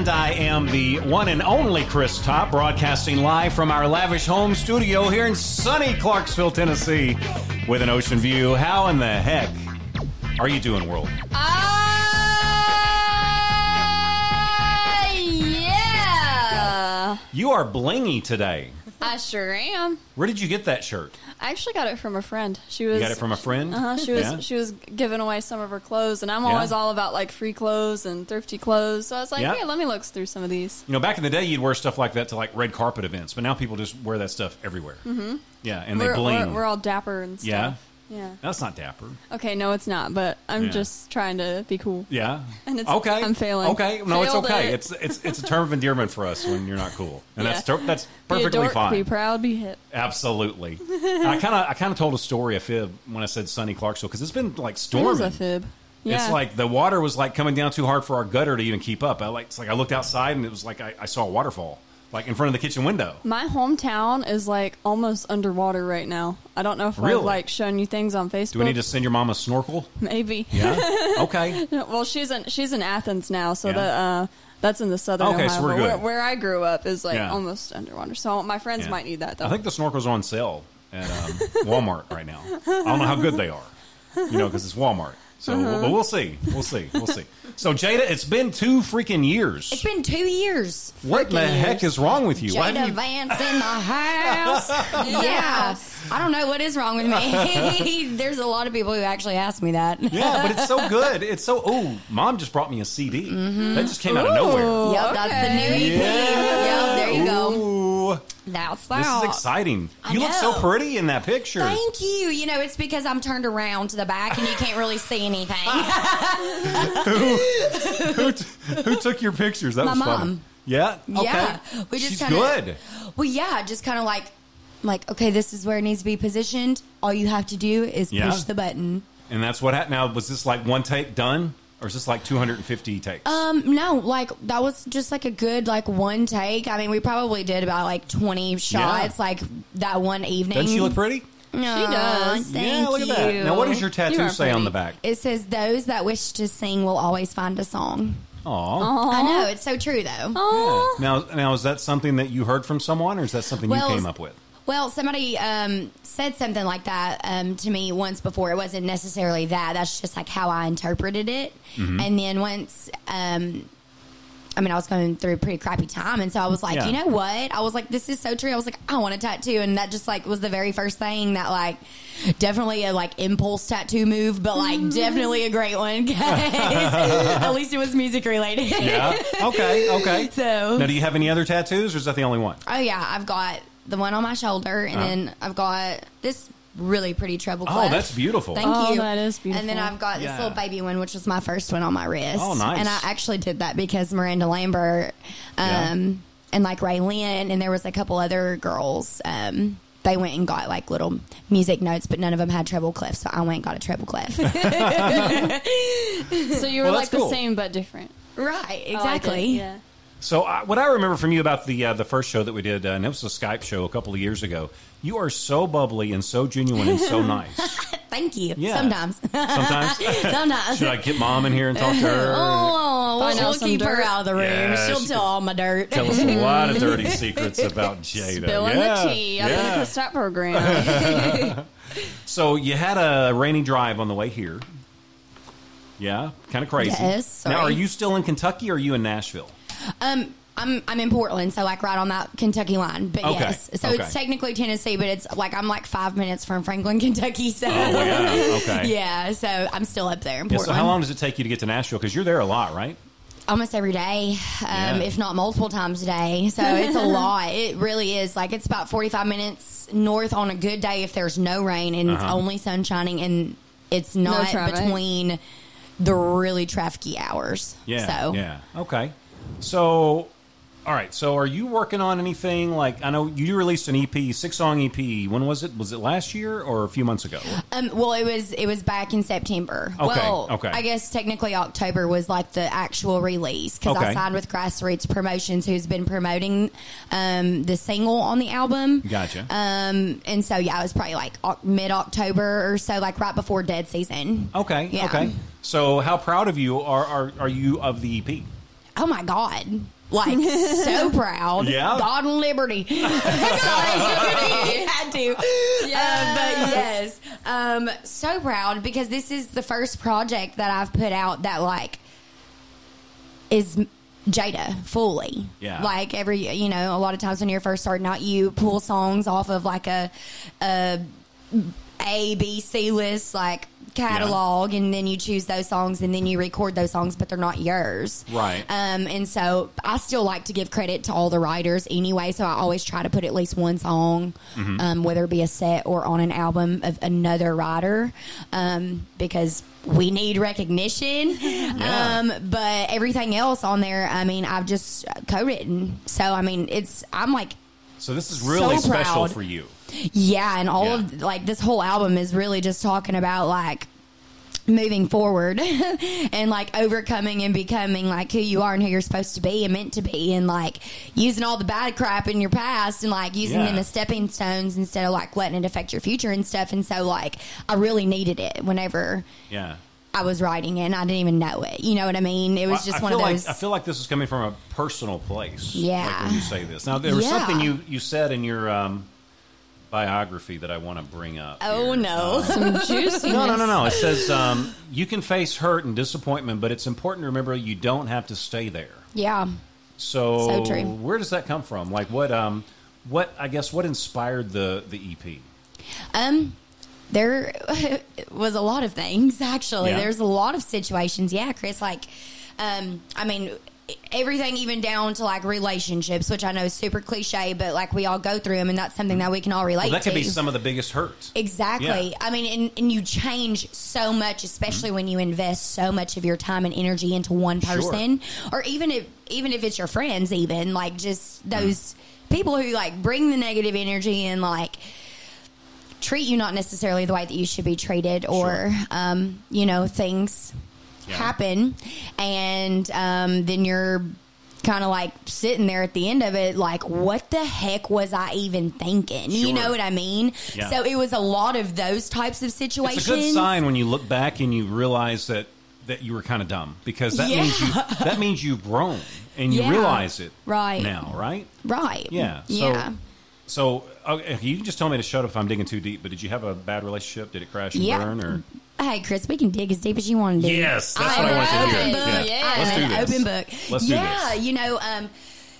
And I am the one and only Chris Top, broadcasting live from our lavish home studio here in sunny Clarksville, Tennessee, with an ocean view. How in the heck are you doing, world? Yeah. You are blingy today. I sure am. Where did you get that shirt? I actually got it from a friend. You got it from a friend? She was giving away some of her clothes, and I'm always all about like free clothes and thrifty clothes. So I was like, hey, let me look through some of these. You know, back in the day, you'd wear stuff like that to like red carpet events, but now people just wear that stuff everywhere. Mm-hmm. Yeah, and they bling. We're all dapper and stuff. Yeah. Yeah. That's not dapper. Okay, no, it's not, but I'm just trying to be cool. Yeah. And it's okay. I'm failing. Okay. No, Failed it's okay. it. It's a term of endearment for us when you're not cool. And that's perfectly be a dork, fine. Be proud, be hip. Absolutely. I kind of told a story, a fib, when I said sunny Clarksville, because it's been like storming. It is a fib. Yeah. It's like the water was like coming down too hard for our gutter to even keep up. It's like I looked outside and it was like I saw a waterfall. Like in front of the kitchen window. My hometown is like almost underwater right now. I don't know if I've like shown you things on Facebook. Do we need to send your mom a snorkel? Maybe. Yeah. Okay. Well, she's in Athens now, so that's in the southern Okay, Ohio. so we're good. Where I grew up is like almost underwater. So my friends might need that though. I think the snorkel's on sale at Walmart right now. I don't know how good they are. You know, because it's Walmart. So, but we'll see. We'll see. So, Jada, it's been 2 freaking years. It's been 2 years. What the heck is wrong with you? Jada Vance in the house. Yeah. I don't know what is wrong with me. There's a lot of people who actually ask me that. Yeah, but it's so good. It's so, Mom just brought me a CD. Mm-hmm. That just came out of nowhere. Yep, that's the new EP. Yep, there you go. That's that. This is exciting. You look so pretty in that picture. Thank you. You know, it's because I'm turned around to the back and you can't really see anything. Who took your pictures? That My was mom. Fun. Yeah? Okay. Yeah. She's good. Well, yeah, just kind of like, okay, this is where it needs to be positioned. All you have to do is push the button. And that's what happened. Now, was this like one take done? Or is this like 250 takes? No, like that was just like a good like one take. I mean, we probably did about like 20 shots like that one evening. Doesn't she look pretty? No, she does. Thank look at that. Now, what does your tattoo say on the back? It says, "Those that wish to sing will always find a song." Aww. I know, it's so true though. Yeah. Now, is that something that you heard from someone, or is that something you came up with? Well, somebody said something like that to me once before. It wasn't necessarily that. That's just like how I interpreted it. Mm-hmm. And then once, I was going through a pretty crappy time. And so I was like, you know what? I was like, this is so true. I was like, I want a tattoo. And that just like was the very first thing that like definitely a like impulse tattoo move, but like definitely a great one. At least it was music related. Yeah. Okay. So now, do you have any other tattoos, or is that the only one? Oh, yeah. I've got the one on my shoulder, and then I've got this really pretty treble clef. Oh, that's beautiful. Thank you. That is beautiful. And then I've got this little baby one, which was my first one on my wrist. Oh, nice. And I actually did that because Miranda Lambert and like Ray Lynn, and there was a couple other girls. They went and got like little music notes, but none of them had treble clef, so I went and got a treble clef. So you were like cool. The same but different. Right, exactly. Yeah. So what I remember from you about the first show that we did, and it was a Skype show a couple of years ago, you are so bubbly and so genuine and so nice. Thank you. Yeah. Sometimes. Sometimes. Should I get Mom in here and talk to her? We'll keep her out of the room. Yeah, She'll tell all my dirt. Tell us a lot of dirty secrets about Jada. Spilling the tea. I'm in the Stop program. So you had a rainy drive on the way here. Yeah, kind of crazy. Yes. Sorry. Now, are you still in Kentucky or are you in Nashville? I'm in Portland, so like right on that Kentucky line. But yes, so it's technically Tennessee, but it's like I'm like 5 minutes from Franklin, Kentucky. So yeah, so I'm still up there in Portland. So how long does it take you to get to Nashville? Because you're there a lot, right? Almost every day, if not multiple times a day. So it's a lot. It really is. Like it's about 45 minutes north on a good day if there's no rain and it's only sun shining and it's not between the really trafficy hours. Okay. So, all right. So, are you working on anything? Like, I know you released an EP, 6-song EP. When was it? Was it last year or a few months ago? Well, it was back in September. Okay. I guess technically October was like the actual release because I signed with Grassroots Promotions, who's been promoting the single on the album. Gotcha. And so it was probably like mid-October or so, like right before dead season. Okay. So, how proud of you are you of the EP? oh my God. Like, so proud. Yeah. God and liberty. Sorry. Had to. Yeah. But yes. So proud because this is the first project that I've put out that, like, is Jada fully. Yeah. Like, a lot of times when you're first starting out, you pull songs off of, like, a B, C list, like, catalog, and then you choose those songs and then you record those songs, but they're not yours. Right. And so I still like to give credit to all the writers anyway, so I always try to put at least one song, whether it be a set or on an album of another writer, because we need recognition. Yeah. But everything else on there, I mean, I've just co-written. So, I mean, I'm like, so this is really so special proud. for you. Yeah, and all of, like, this whole album is really just talking about, like, moving forward and, like, overcoming and becoming, like, who you are and who you're supposed to be and meant to be, and, like, using all the bad crap in your past and, like, using them as stepping stones instead of, like, letting it affect your future and stuff. And so, like, I really needed it whenever I was writing it, and I didn't even know it. You know what I mean? It was just one of those. I feel like this is coming from a personal place. Yeah. Like when you say this. Now, there was something you said in your biography that I want to bring up. Oh, here. no. Some juicy. No. It says you can face hurt and disappointment, but it's important to remember you don't have to stay there. Yeah. So true. Where does that come from? Like, what inspired the EP? There was a lot of things, actually. Yeah. There's a lot of situations. Yeah, Chris, like, I mean, everything even down to, like, relationships, which I know is super cliche, but, like, we all go through them, and that's something that we can all relate to. That could be some of the biggest hurts. Exactly. Yeah. I mean, and you change so much, especially when you invest so much of your time and energy into one person, or even if it's your friends, even, like, just those people who, like, bring the negative energy and, like, treat you not necessarily the way that you should be treated, or things happen, and then you're kind of like sitting there at the end of it like, what the heck was I even thinking? You know what I mean? Yeah. So it was a lot of those types of situations. It's a good sign when you look back and you realize that you were kind of dumb, because that means you've grown and you realize it now, right? Right. Yeah. So you can just tell me to shut up if I'm digging too deep, but did you have a bad relationship? Did it crash and burn? Or? Hey, Chris, we can dig as deep as you want to dig. Yes, that's what I want to hear. Let's do this. Open book. Let's do this.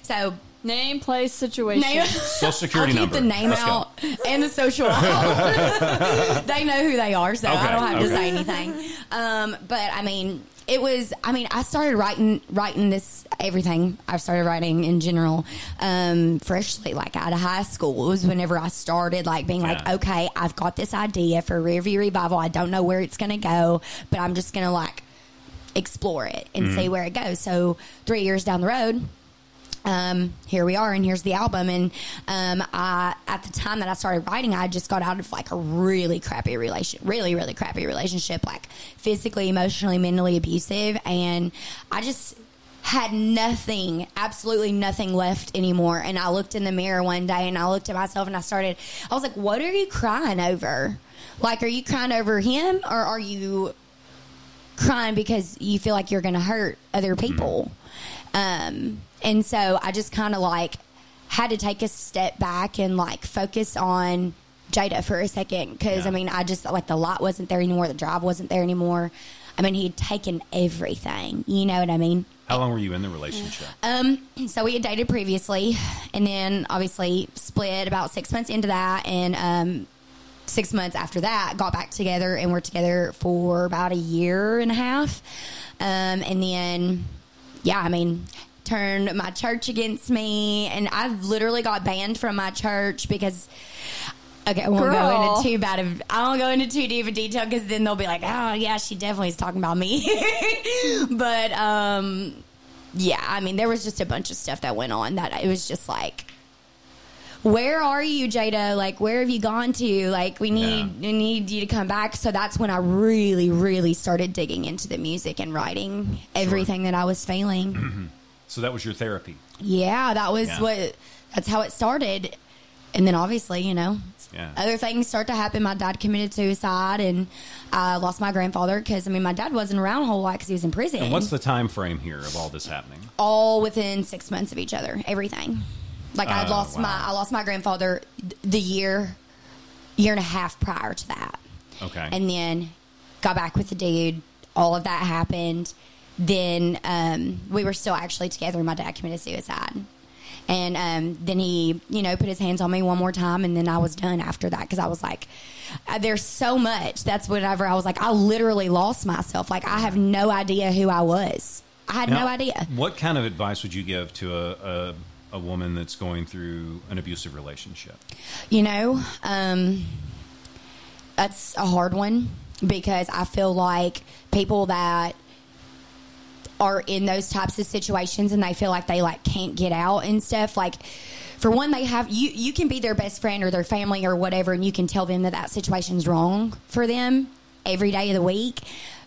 So name, place, situation. Social security I'll keep number. the name out and the social out. They know who they are, so I don't have to say anything. But I mean, I started writing this, everything I've started writing in general, freshly, like, out of high school. It was whenever I started, like, being like, okay, I've got this idea for Rearview Revival. I don't know where it's going to go, but I'm just going to, like, explore it and see where it goes. So 3 years down the road, here we are, and here's the album. And at the time that I started writing, I just got out of, like, a really crappy really crappy relationship, like, physically, emotionally, mentally abusive, and I just had absolutely nothing left anymore. And I looked in the mirror one day and I looked at myself and I was like, what are you crying over? Like, are you crying over him, or are you crying because you feel like you're going to hurt other people? And so I just kind of, like, had to take a step back and, like, focus on Jada for a second. Because, I mean, I just, like, the light wasn't there anymore. The drive wasn't there anymore. I mean, he had taken everything. You know what I mean? How long were you in the relationship? So we had dated previously, and then obviously split about 6 months into that. And 6 months after that, got back together, and we're together for about a year and a half. And then, turned my church against me, and I literally got banned from my church because, okay, I won't go into too deep of detail, because then they'll be like, oh yeah, she definitely is talking about me. But there was just a bunch of stuff that went on that it was just like, where are you, Jada? Like, where have you gone to? Like, we need you to come back. So that's when I really, really started digging into the music and writing everything that I was feeling. So that was your therapy. Yeah, that was that's how it started. And then obviously, other things start to happen. My dad committed suicide, and I lost my grandfather because, my dad wasn't around a whole lot because he was in prison. And what's the time frame here of all this happening? All within 6 months of each other, everything. Like, I lost my grandfather the year and a half prior to that. Okay. And then got back with the dude. All of that happened. Then we were still actually together, and my dad committed suicide. And then he, put his hands on me one more time, and then I was done after that because I was like, there's so much. That's whenever I was like, I literally lost myself. Like, I have no idea who I was. I had no idea. What kind of advice would you give to a woman that's going through an abusive relationship? That's a hard one because I feel like people that are in those types of situations and they feel like they can't get out and stuff, like, for one, they have you can be their best friend or their family or whatever, and you can tell them that situation's wrong for them every day of the week,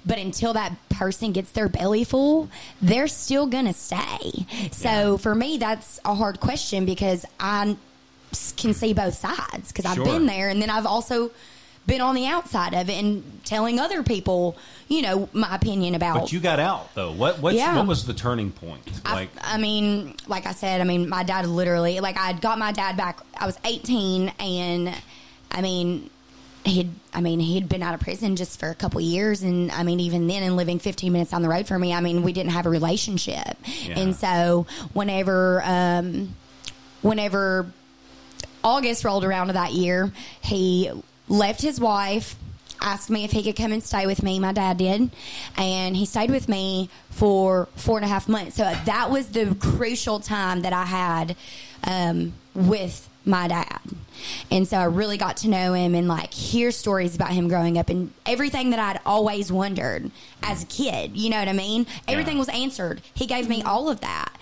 but until that person gets their belly full, they're still gonna stay. So for me, that's a hard question because I can see both sides because I've been there, and then I've also been on the outside of it and telling other people, my opinion about. But you got out, though. What was the turning point? Like I said, my dad literally, I got my dad back. I was 18, and he'd been out of prison just for a couple years, and even then, and living 15 minutes down the road from me, we didn't have a relationship, and so whenever August rolled around of that year, he left his wife, asked me if he could come and stay with me. My dad did. And he stayed with me for 4.5 months. So that was the crucial time that I had with my dad. And so I really got to know him and hear stories about him growing up and everything that I'd always wondered as a kid. You know what I mean? Everything was answered. He gave me all of that.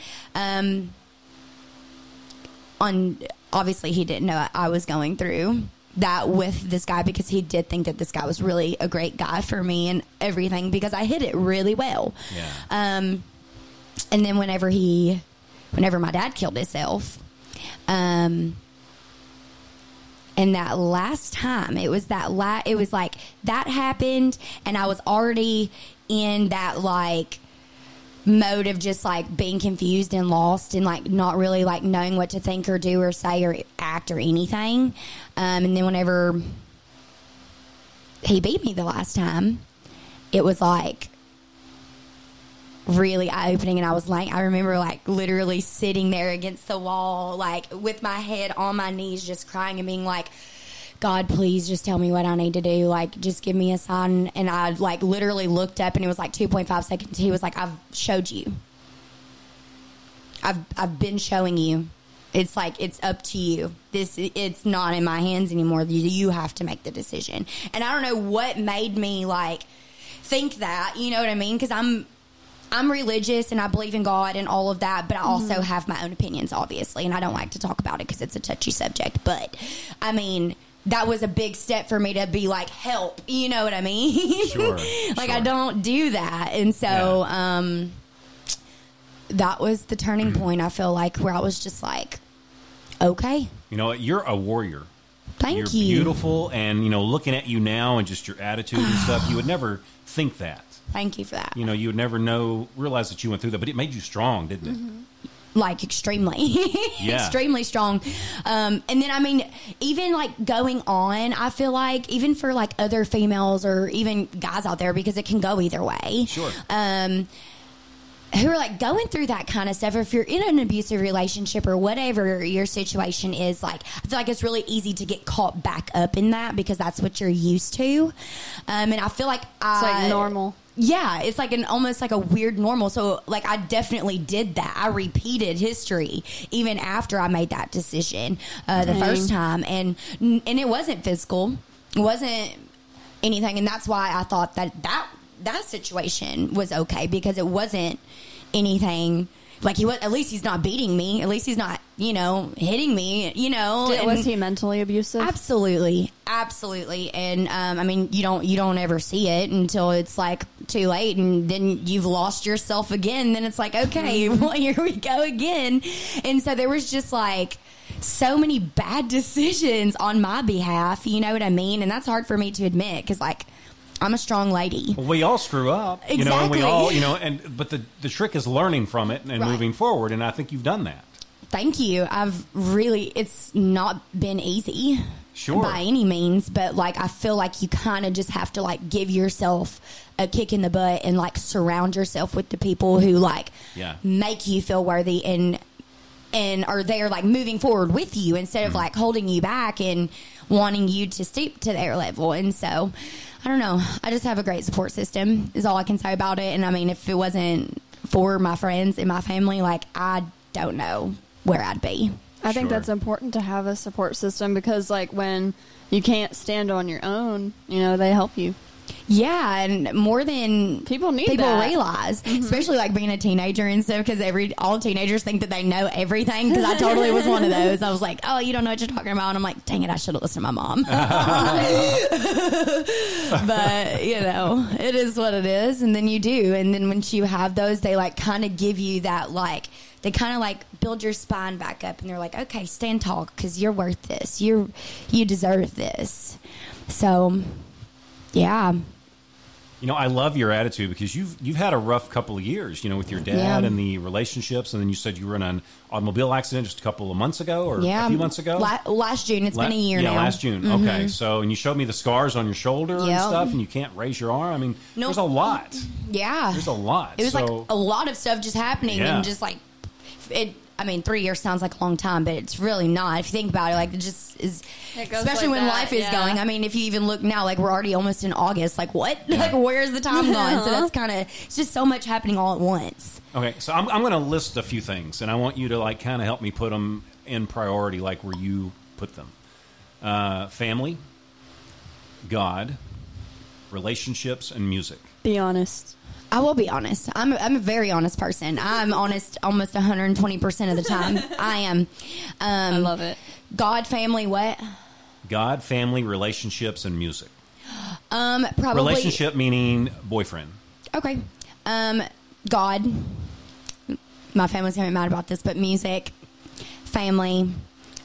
Obviously, he didn't know I was going through that with this guy because he did think that this guy was really a great guy for me and everything because I hid it really well. And then whenever my dad killed himself, and that last time, it was that happened, and I was already in that mode of just being confused and lost and not really knowing what to think or do or say or act or anything. And then whenever he beat me the last time, it was really eye-opening, and I remember literally sitting there against the wall with my head on my knees just crying and being God, please just tell me what I need to do. Just give me a sign. And I literally looked up, and it was 2.5 seconds. He was I've showed you. I've been showing you. It's it's up to you. It's not in my hands anymore. You have to make the decision. And I don't know what made me think that, you know what I mean? Because I'm religious and I believe in God and all of that, but I also have my own opinions, obviously, and I don't like to talk about it because it's a touchy subject. But that was a big step for me to be help, you know what I mean? Sure. I don't do that. And so that was the turning point, I feel where I was just okay. You know what? You're a warrior. Thank you. You're beautiful, and, looking at you now and just your attitude and stuff, you would never think that. Thank you for that. You would never realize that you went through that, but it made you strong, didn't it? Mm-hmm. Extremely. Extremely strong. And then, even going on, I feel even for other females or even guys out there, because it can go either way. Sure. Who are going through that kind of stuff, or if you're in an abusive relationship or whatever your situation is, I feel it's really easy to get caught back up in that because that's what you're used to. And I feel it's normal. Yeah, it's almost a weird normal. So I definitely did that. I repeated history even after I made that decision the first time, and it wasn't physical, it wasn't anything, and that's why I thought that situation was okay because it wasn't anything. At least he's not beating me. At least he's not, hitting me, Was he mentally abusive? Absolutely. And, you don't ever see it until it's too late, and then you've lost yourself again. Then it's okay, well, here we go again. And so there was just so many bad decisions on my behalf. You know what I mean? And that's hard for me to admit because, like, I'm a strong lady. Well, we all screw up. Exactly. You know, and we all, you know, but the trick is learning from it and moving forward. And I think you've done that. Thank you. It's not been easy. Sure. By any means, but like I feel like you kind of just have to like give yourself a kick in the butt and like surround yourself with the people who like make you feel worthy and are there like moving forward with you instead of like holding you back and wanting you to stoop to their level. And so I don't know, I just have a great support system is all I can say about it. And I mean, if it wasn't for my friends and my family, like I don't know where I'd be. I think that's important to have a support system because, like, when you can't stand on your own, you know, they help you. Yeah, and more than people realize, especially like being a teenager and stuff, because all teenagers think that they know everything. Because I totally was one of those. I was like, "Oh, you don't know what you're talking about," and I'm like, "Dang it, I should have listened to my mom." But you know, it is what it is, and then you do, and then once you have those, they like kind of give you that like. They kind of like build your spine back up and they're like, okay, stand tall because you're worth this. You deserve this. So, yeah. You know, I love your attitude because you've had a rough couple of years, you know, with your dad and the relationships. And then you said you were in an automobile accident just a couple of months ago or a few months ago? Last June. It's been a year now. Yeah, last June. Mm-hmm. Okay. So, and you showed me the scars on your shoulder and stuff and you can't raise your arm. I mean, there's a lot. Yeah. There's a lot. It was like a lot of stuff just happening and just like, 3 years sounds like a long time, but it's really not. If you think about it, like it just is, especially like when life is going. I mean, if you even look now, like we're already almost in August. Like what? Like where's the time gone? So that's kind of, it's just so much happening all at once. Okay, so I'm going to list a few things, and I want you to like kind of help me put them in priority, like where you put them. Family, God, relationships, and music. Be honest. I will be honest. I'm a very honest person. I'm honest almost 120% of the time. I am. I love it. God, family, what? God, family, relationships, and music. Probably relationship meaning boyfriend. Okay. God. My family's gonna be mad about this, but music, family,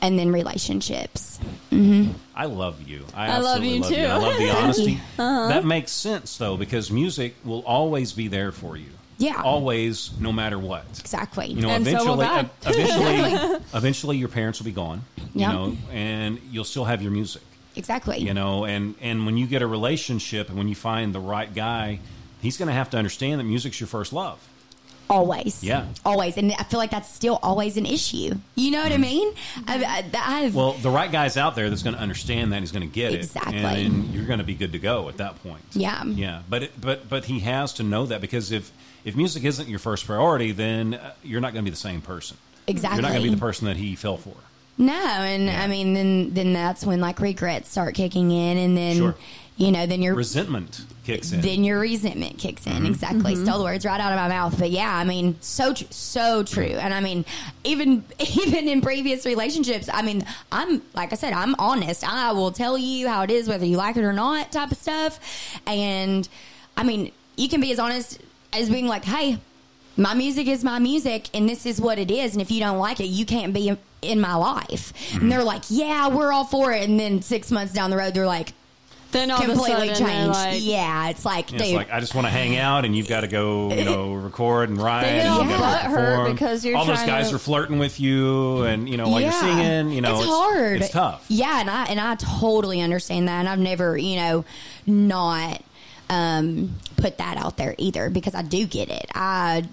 and then relationships. Mm-hmm. I love you. I love you too. I love the honesty. That makes sense though, because music will always be there for you. Yeah, always, no matter what. Exactly. You know, and eventually, your parents will be gone. You know, and you'll still have your music. Exactly. You know, and when you get a relationship and when you find the right guy, he's going to have to understand that music's your first love. Always. Yeah. Always. And I feel like that's still always an issue. You know what I mean? Well, the right guy's out there that's going to understand that. He's going to get exactly. it. And you're going to be good to go at that point. Yeah. Yeah. But he has to know that because if music isn't your first priority, then you're not going to be the same person. Exactly. You're not going to be the person that he fell for. No. And I mean, then that's when like regrets start kicking in and then, you know, then your resentment kicks in. Then your resentment kicks in. Mm-hmm. Exactly. Mm-hmm. Stole the words right out of my mouth. But yeah, I mean, so true. And I mean, even in previous relationships, I mean, I'm, like I said, I'm honest. I will tell you how it is, whether you like it or not type of stuff. And I mean, you can be as honest as being like, hey, my music is my music and this is what it is. And if you don't like it, you can't be in my life. Mm-hmm. And they're like, yeah, we're all for it. And then 6 months down the road, they're like, then all completely of a sudden changed. like, yeah, it's like, dude. It's like, I just want to hang out, and you've got to go, you know, record and write. They and get all butthurt because you're all those guys to... are flirting with you, and you know, while you're singing, you know, it's hard. It's tough. Yeah, and I totally understand that, and I've never, you know, not put that out there either because I do get it. I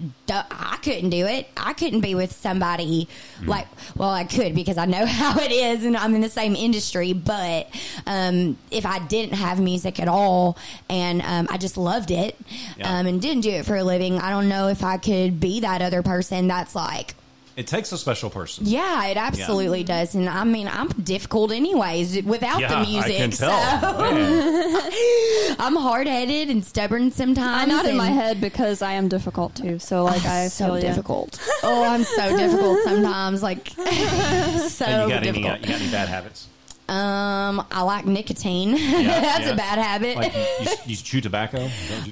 couldn't do it. I couldn't be with somebody like, well, I could because I know how it is and I'm in the same industry. But if I didn't have music at all and I just loved it and didn't do it for a living, I don't know if I could be that other person that's like, it takes a special person. Yeah, it absolutely does. And I mean, I'm difficult anyways without the music. I can tell. I'm hard-headed and stubborn sometimes. I nod in my head because I am difficult too. So like I so difficult. Oh, I'm so difficult sometimes. Like so you got difficult. You got any bad habits? I like nicotine. Yeah, That's a bad habit. Like you chew tobacco?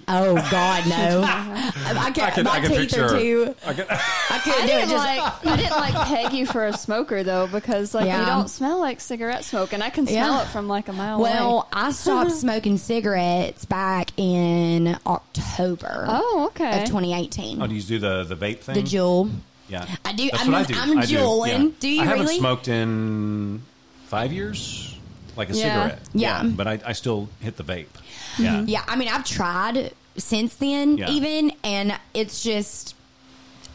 Oh God, no! I can't. My teeth are too. I can't do it. I didn't like peg you for a smoker though, because like you don't smell like cigarette smoke, and I can smell it from like a mile away. Well, I stopped smoking cigarettes back in October. Oh, okay. Of 2018. Oh, do you do the vape thing? The Juul. Yeah, I do. That's what I do. I'm Juuling. Yeah. Do you I haven't really? smoked in 5 years, like a Yeah. cigarette. Yeah. But I still hit the vape. Yeah. Yeah, I mean, I've tried since then, Yeah. even, and it's just,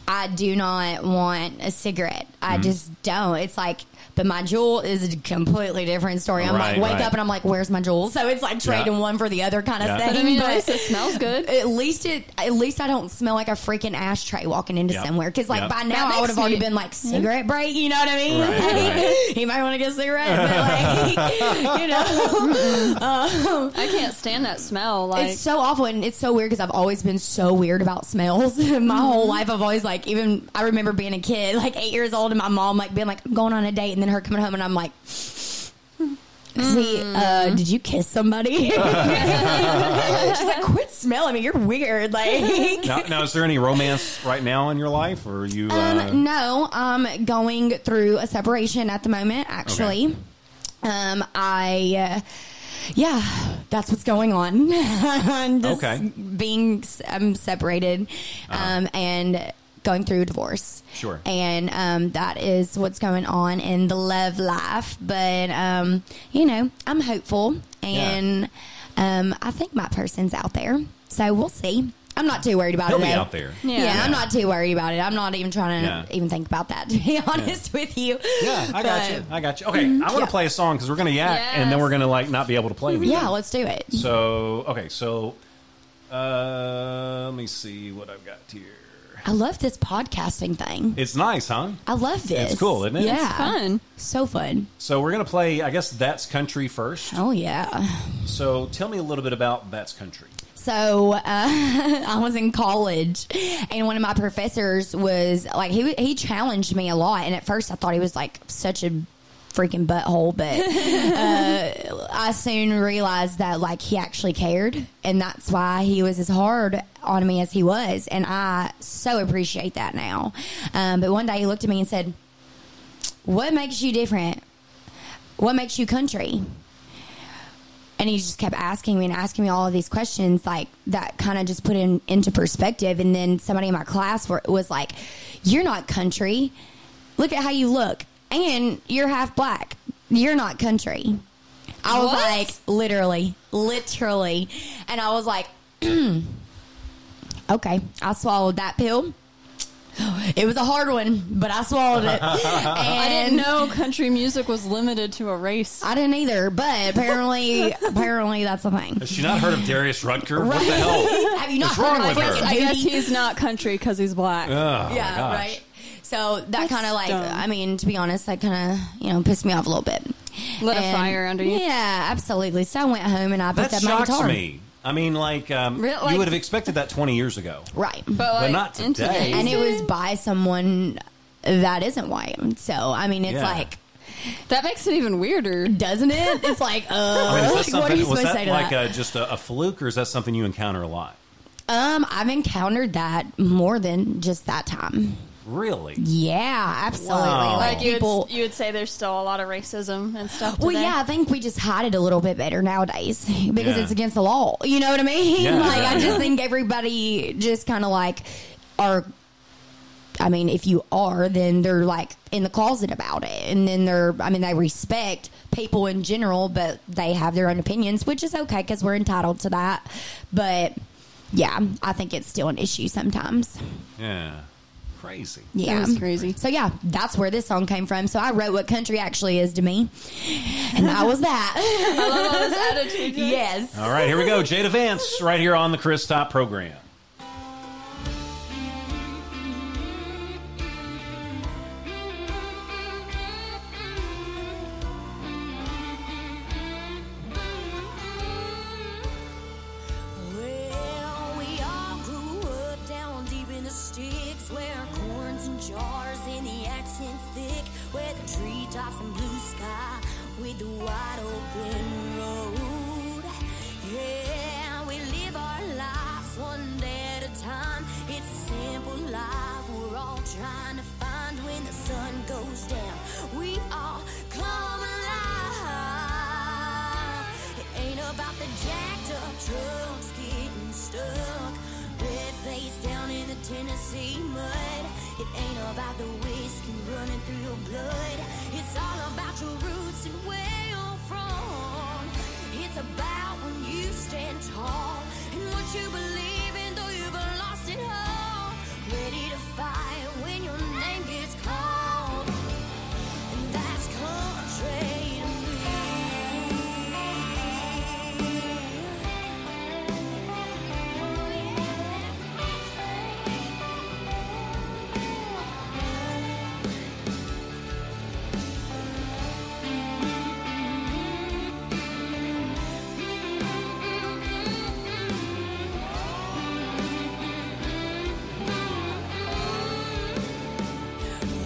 I do not want a cigarette. I just don't. It's like, but my Juul is a completely different story. I'm Right, like, wake right. up and I'm like, where's my Juul? So it's like trading one for the other kind of Yeah. thing. But I mean, at least it smells good. At least I don't smell like a freaking ashtray walking into Yep. somewhere. Because like Yep. by That now I makes would have already me- been like, cigarette break, you know what I mean? Right, right. He might want to get a cigarette, but like, you know. I can't stand that smell. Like It's so awful, and it's so weird because I've always been so weird about smells. My whole life, I've always like, even I remember being a kid, like 8 years old, and my mom like being like, I'm going on a date, and then her coming home, and I'm like, see, did you kiss somebody? She's like, quit smelling me, you're weird. Like, Now, is there any romance right now in your life, or are you? no, I'm going through a separation at the moment. Actually, yeah, that's what's going on. I'm just I'm separated, and going through a divorce. Sure. And that is what's going on in the love life. But you know, I'm hopeful, and I think my person's out there. So we'll see. I'm not too worried about He'll it. be though. out there. Yeah, I'm not too worried about it. I'm not even trying to even think about that, to be honest with you. Yeah, I got you. Okay, I want to play a song because we're going to yak, Yes. and then we're going to like not be able to play anything. Yeah, let's do it. So let me see what I've got here. I love this podcasting thing. It's nice, huh? I love this. It's cool, isn't it? Yeah. it's fun. So fun. So we're going to play, I guess, That's Country first. Oh, yeah. So tell me a little bit about That's Country. So I was in college, and one of my professors was like, he challenged me a lot. And at first I thought he was like such a freaking butthole, but I soon realized that like he actually cared, and that's why he was as hard on me as he was. And I so appreciate that now. But one day he looked at me and said, "What makes you different? What makes you country?" And he just kept asking me all of these questions, like that kind of just put it into perspective. And then somebody in my class was like, "You're not country. Look at how you look. And you're half black. You're not country." I was like, literally. And I was like, okay. I swallowed that pill. It was a hard one, but I swallowed it. And I didn't know country music was limited to a race. I didn't either, but apparently that's a thing. Has she not heard of Darius Rutger? What the hell? Have you not What's wrong heard of with her? I guess he's not country because he's black. Oh, my Yeah, gosh. right. So that That's kind of like, dumb. I mean, to be honest, that kind of, pissed me off a little bit. Lit a fire under you. Yeah, absolutely. So I went home and I picked That up my shocks guitar. me. I mean, like, like- you would have expected that 20 years ago. Right. But not into the today. And it was by someone that isn't white. So, I mean, it's Yeah. like, that makes it even weirder. doesn't it? It's like, I mean, is that what are something, you was supposed to that say to like that? just a fluke, or is that something you encounter a lot? I've encountered that more than just that time. Really? Yeah, absolutely. Wow. Like You people. would say there's still a lot of racism and stuff. Well, today. yeah, I think we just hide it a little bit better nowadays because Yeah. it's against the law. You know what I mean? Yeah, like, yeah, I just yeah. think everybody just kind of like are. I mean, if you are, then they're like in the closet about it. And then they respect people in general, but they have their own opinions, which is okay because we're entitled to that. But yeah, I think it's still an issue sometimes. Yeah. Crazy. Yeah. That was crazy. So yeah, that's where this song came from. So I wrote what country actually is to me. And that was that. I love all this attitude. Yes. All right, here we go. Jada Vance, right here on the Chris Top program. Well, we all grew up down deep in the sticks, where corn's in jars and the accent's thick, where the treetops and blue sky with the wide open road. Yeah, we live our lives one day at a time. It's a simple life we're all trying to find. When the sun goes down, we all come alive. It ain't about the jacked up trucks getting stuck, red face down in the Tennessee mud. It ain't about the whiskey running through your blood. It's all about your roots and where you're from. It's about when you stand tall and what you believe in, though you've lost it all. Ready to fight when your name gets called. And that's country to me.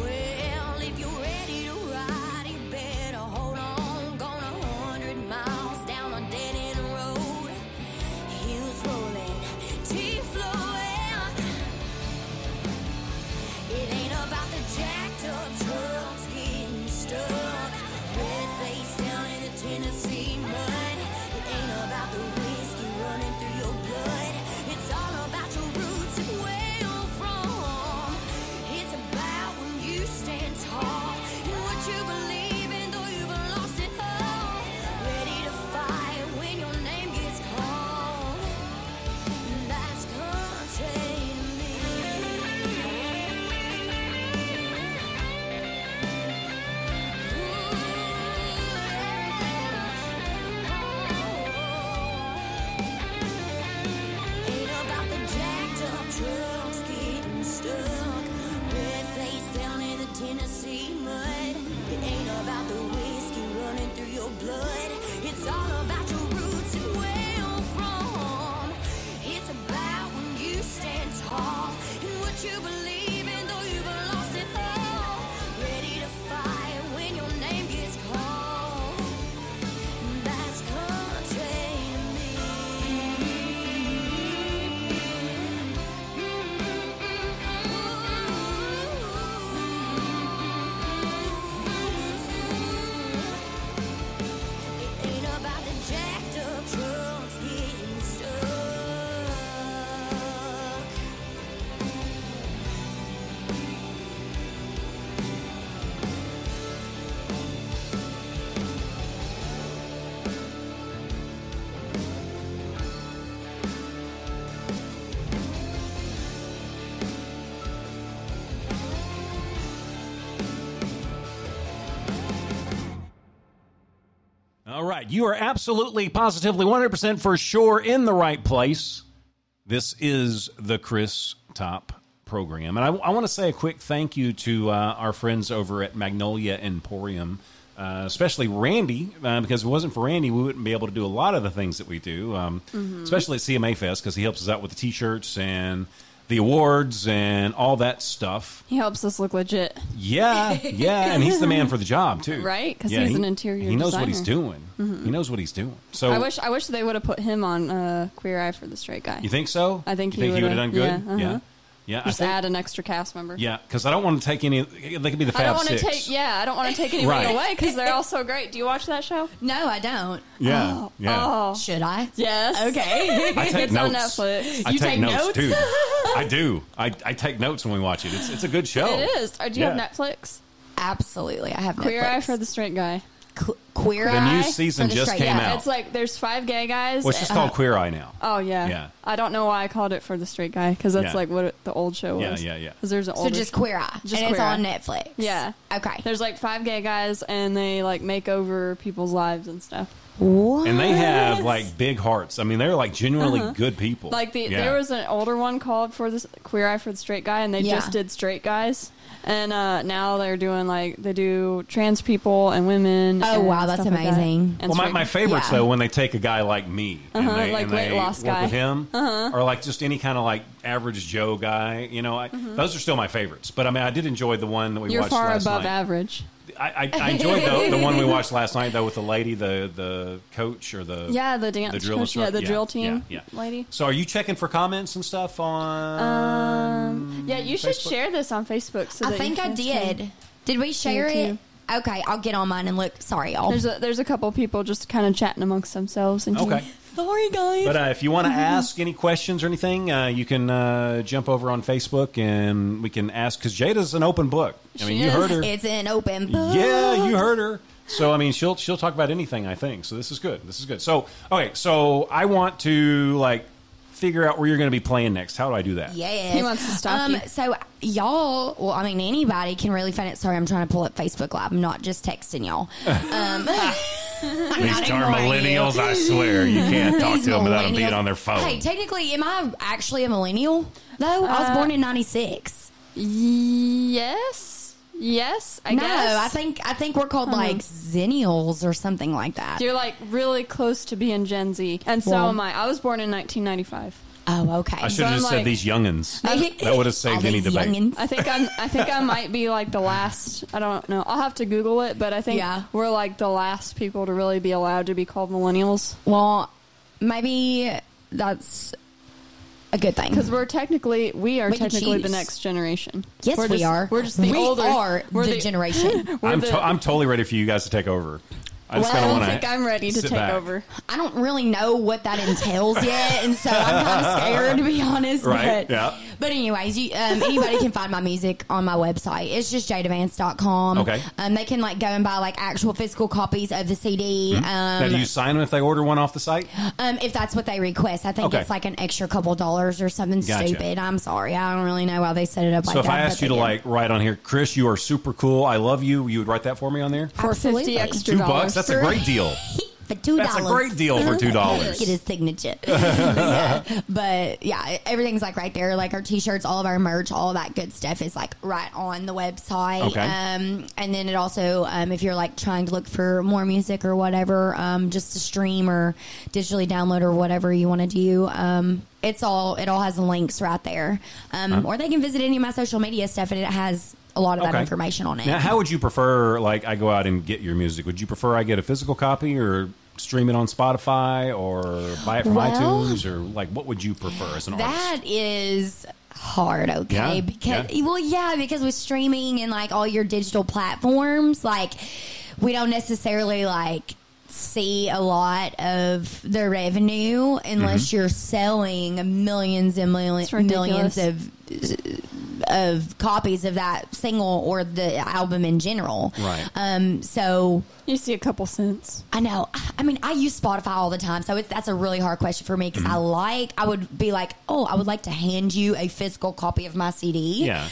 Well, if you're ready to ride, you better hold on. Gone 100 miles down a dead-end road. Hills rolling, teeth flowing. It ain't about the jacked up trucks getting stuck, red face down in the Tennessee mud. It ain't about the whiskey running through your blood. It's all about your roots and where you're from. It's about when you stand tall and what you believe in, though you've lost it all. Ready to fight when your name gets called. And that's country to me. Ain't about the jacked up trucks getting stuck, red face down in the Tennessee mud. It ain't about the whiskey running through your blood. It's all about your roots and where you're from. It's about when you stand tall and what you believe in, though you've lost it all. Ready to fight when your name gets called. And that's country to me. It ain't about the jacked up trucks getting stuck. All right. You are absolutely, positively, 100% for sure in the right place. This is the Chris Top program. And I want to say a quick thank you to our friends over at Magnolia Emporium, especially Randy, because if it wasn't for Randy, we wouldn't be able to do a lot of the things that we do, especially at CMA Fest, because he helps us out with the T-shirts and the awards and all that stuff. He helps us look legit. Yeah, yeah, and he's the man for the job too, Right? Because he's an interior designer. He knows what he's doing. He knows what he's doing. So I wish they would have put him on Queer Eye for the Straight Guy. You think so? I think he would have done good. Yeah. Yeah. Just add an extra cast member. Yeah, because I don't want to take any. They could be the Fab Six. I don't want to take anyone Right. away because they're all so great. Do you watch that show? No, I don't. Yeah, Oh. Should I? Yes. Okay. I take It's notes. on Netflix. I take notes too. notes? I do. I take notes when we watch it. It's a good show. It is. Do you have Netflix? Absolutely. I have Queer Netflix. Eye for the Straight Guy. Queer The Eye new season for the just straight- came yeah. out. It's like there's 5 gay guys. Well, it's just called Queer Eye now. Oh yeah. Yeah. I don't know why I called it for the Straight Guy because that's Yeah. like what the old show was. Yeah. Because there's an So older. just Queer Eye. Just and it's Queer on Eye. Netflix. Yeah. Okay. There's like 5 gay guys and they like make over people's lives and stuff. What? And they have like big hearts. I mean, they're like genuinely good people. Like there was an older one called for this Queer Eye for the Straight Guy, and they just did straight guys. And now they're doing they do trans people and women. Oh, and wow, that's stuff like that. amazing. And Well, straight my guys. favorites though, when they take a guy like me and they, like and weight they loss work guy. with him, or like just any kind of like average Joe guy. You know, those are still my favorites. But I mean, I did enjoy the one that we You're watched far last above night. average. I enjoyed the one we watched last night though with the lady, the coach or the dance drill coach, the drill team lady. So are you checking for comments and stuff on? Yeah, you should share this on Facebook. So I think I did. Did we share it? Okay, I'll get on mine and look. Sorry, y'all. There's a couple people just kind of chatting amongst themselves. And okay. Sorry, guys. But if you want to ask any questions or anything, you can jump over on Facebook and we can ask, because Jada's an open book. I mean, you heard her. It's an open book. Yeah, you heard her. So, I mean, she'll talk about anything, I think. So this is good. This is good. So, okay, so I want to, figure out where you're going to be playing next. How do I do that? Yes. He wants to stop you. So, y'all, well, I mean, anybody can really find it. Sorry, I'm trying to pull up Facebook Live. I'm not just texting y'all. These darn millennials, I swear. You can't talk to them without them being on their phone. Hey, technically, am I actually a millennial, though? I was born in 96. Yes, I guess. No, I think we're called Zennials or something like that. You're really close to being Gen Z, and so am I. I was born in 1995. Oh, okay. I should have just said these youngins. That would have saved any debate. Youngins. I think I might be the last. I don't know. I'll have to Google it, but I think we're the last people to really be allowed to be called millennials. Well, maybe that's a good thing, because we are technically the next generation. Yes, we are. We're just the older. We're the generation. I'm totally ready for you guys to take over. I think I'm ready to take over. I don't really know what that entails yet, and so I'm kind of scared, to be honest. Right, But anyways, anybody can find my music on my website. It's just jadavance.com. Okay. They can go and buy actual physical copies of the CD. Mm-hmm. Now, do you sign them if they order one off the site? If that's what they request. I think it's an extra couple dollars or something stupid. I'm sorry. I don't really know why they set it up like that. So if I asked you to write on here, Chris, you are super cool, I love you, you would write that for me on there? For $50 extra. $2? That's a great deal. For $2. That's a great deal for $2. Get his signature. But yeah, everything's right there. Our t-shirts, all of our merch, all of that good stuff is right on the website. Okay. And then it also, if you're trying to look for more music or whatever, just to stream or digitally download or whatever you want to do, it all has links right there. Or they can visit any of my social media stuff, and it has a lot of that information on it. Now, how would you prefer, I go out and get your music? Would you prefer I get a physical copy or stream it on Spotify or buy it from iTunes? Or, what would you prefer as an artist? That is hard, okay? Yeah? Because with streaming and, all your digital platforms, we don't necessarily, see a lot of the revenue unless you're selling millions and millions of copies of that single or the album in general. Right. So you see a couple cents. I know. I mean, I use Spotify all the time, so that's a really hard question for me because I would be I would like to hand you a physical copy of my CD. Yeah.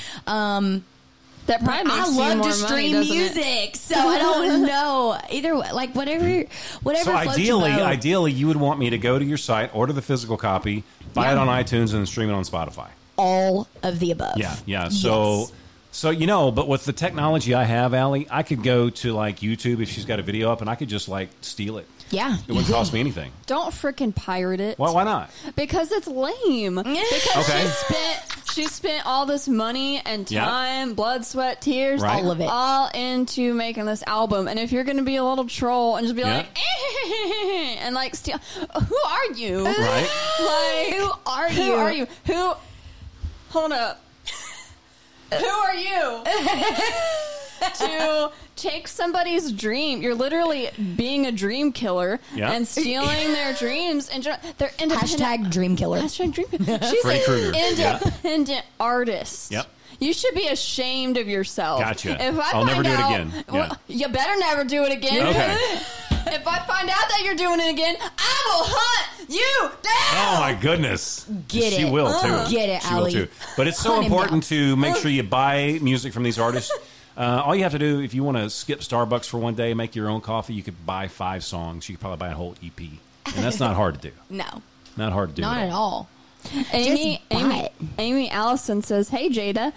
That probably makes I love to stream music, so I don't know. Either whatever. So ideally, you would want me to go to your site, order the physical copy, buy it on iTunes, and then stream it on Spotify. All of the above. Yeah. So but with the technology I have, Allie, I could go to YouTube if she's got a video up, and I could just steal it. Yeah. It wouldn't cost me anything. Don't freaking pirate it. Well, why not? Because it's lame. Because she spent all this money and time, blood, sweat, tears, all of it, all into making this album. And if you're going to be a little troll and just be and steal, who are you? Right? Who are you? Who are you? Hold up. Who are you? To take somebody's dream. You're literally being a dream killer and stealing their dreams. And they're independent. Hashtag dream killer. Hashtag dream killer. She's an independent artist. Yep. You should be ashamed of yourself. Gotcha. I'll never do it again. Well, you better never do it again. Okay. If I find out that you're doing it again, I will hunt you down. Oh, my goodness. Get it. She will, too. Get it, She will, Allie. too. But it's so important to make sure you buy music from these artists. All you have to do, if you want to skip Starbucks for one day and make your own coffee, you could buy 5 songs. You could probably buy a whole EP. And that's not hard to do. No. Not hard to do. Not at all. Amy Allison says, "Hey Jada,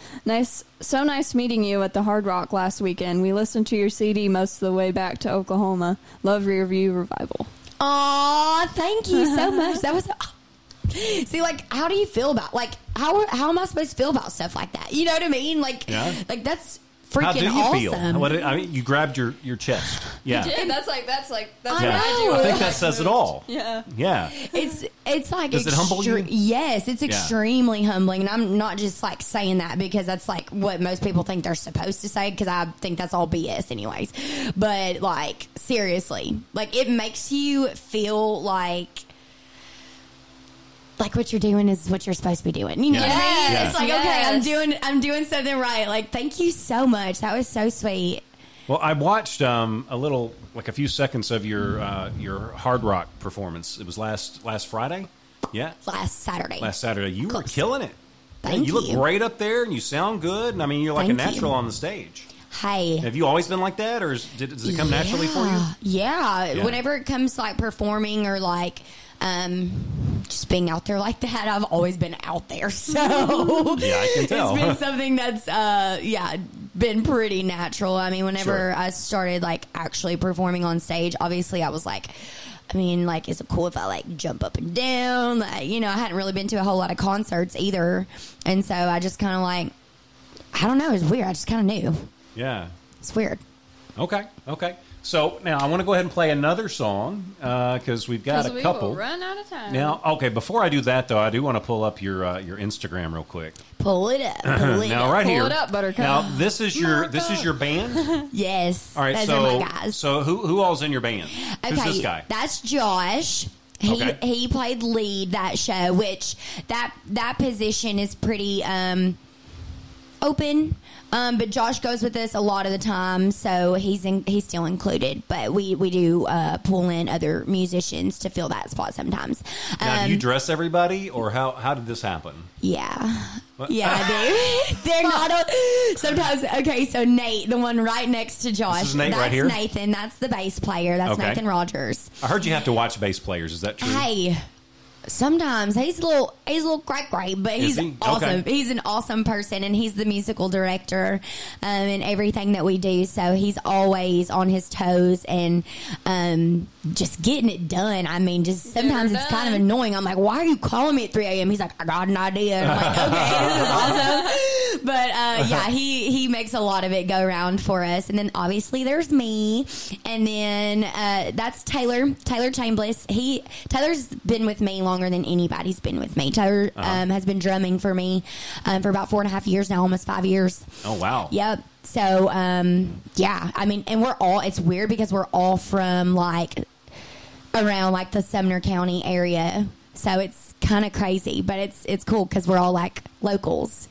so nice meeting you at the Hard Rock last weekend. We listened to your CD most of the way back to Oklahoma. Love your review revival." Aw, thank you so much. That was see, how do you feel about how am I supposed to feel about stuff like that? You know what I mean? That's freaking How do you awesome. feel? I mean, you grabbed your chest. Yeah. You did. That's I I think that says it all. Yeah. Yeah. It's like Does it humble you? Yes, it's extremely humbling, and I'm not just like saying that because that's like what most people think they're supposed to say, because I think that's all BS anyways. But like seriously, like it makes you feel like what you're doing is what you're supposed to be doing. You know what I mean? Yeah. It's like, okay, I'm doing something right. Like, thank you so much. That was so sweet. Well, I watched a few seconds of your Hard Rock performance. It was last Friday. Yeah, Last Saturday. You were killing it. Thank you. You look great up there, and you sound good. And I mean, you're like a natural on the stage. Hey. Have you always been like that, or does it come naturally for you? Yeah. Whenever it comes to like performing or like just being out there like that, I've always been out there. So yeah, I can tell. It's been something that's been pretty natural. I mean, whenever I started like actually performing on stage, obviously I was like, I mean, like, is it cool if I like jump up and down? Like, you know, I hadn't really been to a whole lot of concerts either, and so I just kind of like, I don't know, it was weird. I just kind of knew. Yeah, it's weird. Okay. So now I want to go ahead and play another song because we've got a couple. We will run out of time. Now, okay. Before I do that, though, I do want to pull up your Instagram real quick. Pull it up. Now, right here. Pull it up, Buttercup. Now, this is your band. Yes. All right. Those so, are my guys. So who all's in your band? Okay, Who's this guy? That's Josh. He played lead that show, which that position is pretty open. But Josh goes with us a lot of the time, so he's still included. But we do pull in other musicians to fill that spot sometimes. Now, do you dress everybody, or how did this happen? Yeah. What? Yeah, I do. They're not sometimes. Okay, so Nate, the one right next to Josh. This is Nate that's right here? Nathan. That's the bass player. That's Okay. Nathan Rogers. I heard you have to watch bass players. Is that true? Hey. Sometimes he's a little cray, but he's awesome. Okay. He's an awesome person, and he's the musical director in everything that we do. So he's always on his toes and just getting it done. I mean, just sometimes it's kind of annoying. I'm like, why are you calling me at 3 a.m.? He's like, I got an idea. And I'm like, okay, this is awesome. But yeah, he makes a lot of it go around for us. And then obviously there's me, and then that's Taylor Chambliss. Taylor's been with me longer than anybody's been with me. Taylor has been drumming for me for about 4.5 years now, almost 5 years. Oh, wow. Yep. So, yeah, I mean, and it's weird because we're all from like around like the Sumner County area. So it's kind of crazy, but it's cool because we're all like locals.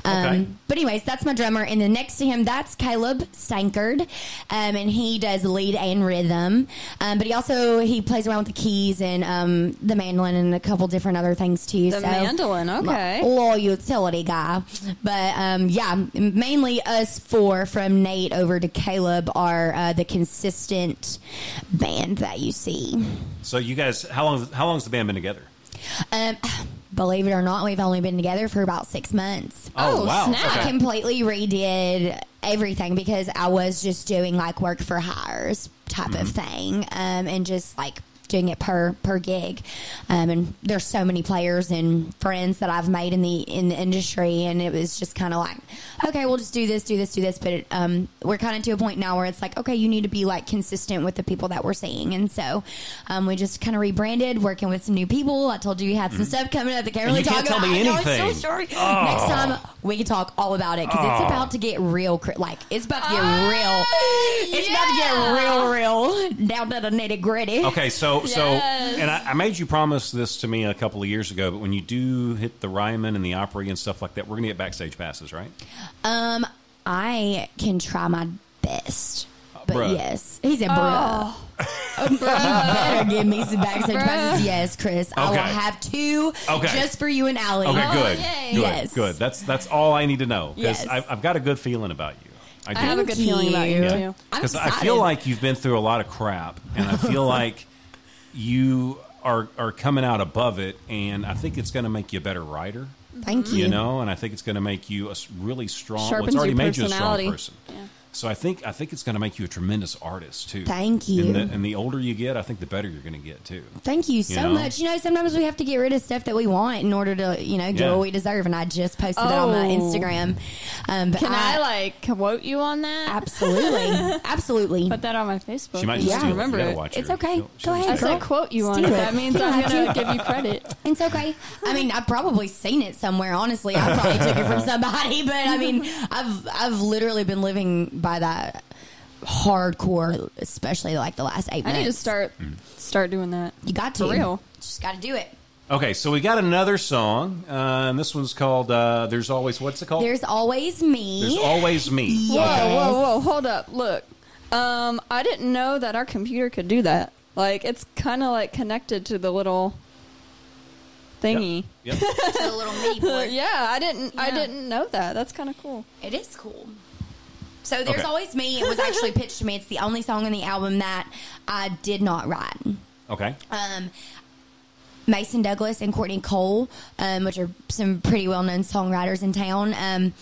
Okay. But anyways, that's my drummer, and then next to him, that's Caleb Stankard, and he does lead and rhythm. But he plays around with the keys and the mandolin and a couple different other things too. The mandolin, okay. Loyal utility guy. But yeah, mainly us four from Nate over to Caleb are the consistent band that you see. So you guys, how long's the band been together? Believe it or not, we've only been together for about 6 months. Oh, wow. snap. Okay. I completely redid everything because I was just doing like work for hires type of thing, and just like doing it per gig. And there's so many players and friends that I've made in the industry, and it was just kind of like, okay, we'll just do this. But we're kind of to a point now where it's like, okay, you need to be like consistent with the people that we're seeing, and so we just kind of rebranded, working with some new people. I told you we had some stuff coming up that can't really you talk can't tell about. me I know, it's anything. so sorry. Next time we can talk all about it because it's about to get real. Like it's about to get real. It's about to get real down to the nitty gritty. Okay, so Yes. and I made you promise this to me a couple of years ago, but when you do hit the Ryman and the Opry and stuff like that, we're gonna get backstage passes, right? I can try my best, but bruh. yes, he said, "Bruh." You better give me some backstage passes. Yes, Chris. I will Okay. have 2 just for you and Allie. Okay, good. yay. Good. Yes. Good. That's all I need to know because Yes. I've got a good feeling about you. I do. I have a good feeling about you, Yeah. too. I'm Because I excited. feel like you've been through a lot of crap, and I feel like you are coming out above it, and I think it's going to make you a better writer. Thank you. You know, and I think it's going to make you a really strong. Well, Sharpens it's already your made you a strong personality. person. Yeah. So I think it's going to make you a tremendous artist too. Thank you. And the older you get, I think the better you're going to get too. Thank you so much. You know, sometimes we have to get rid of stuff that we want in order to, get what we deserve. And I just posted it on my Instagram. But Can I quote you on that? Absolutely. Absolutely. Put that on my Facebook. She might just yeah. Remember it. it. It's okay. Go ahead. I said quote you on it. That means I'm going to give you credit. It's okay. I mean, I've probably seen it somewhere. Honestly, I probably took it from somebody. But I mean, I've literally been living by that hardcore, especially like the last 8 minutes. I need to start doing that. You got to. For real. Just got to do it. Okay, so we got another song, and this one's called There's Always, what's it called? There's Always Me. There's Always Me. Yes. Whoa, hold up. Look, I didn't know that our computer could do that. Like, it's kind of like connected to the little thingy. Yep. To the little MIDI port. Yeah, I didn't know that. That's kind of cool. It is cool. So There's Okay. Always Me. It was actually pitched to me. It's the only song on the album that I did not write. Okay. Mason Douglas and Courtney Cole, which are some pretty well-known songwriters in town.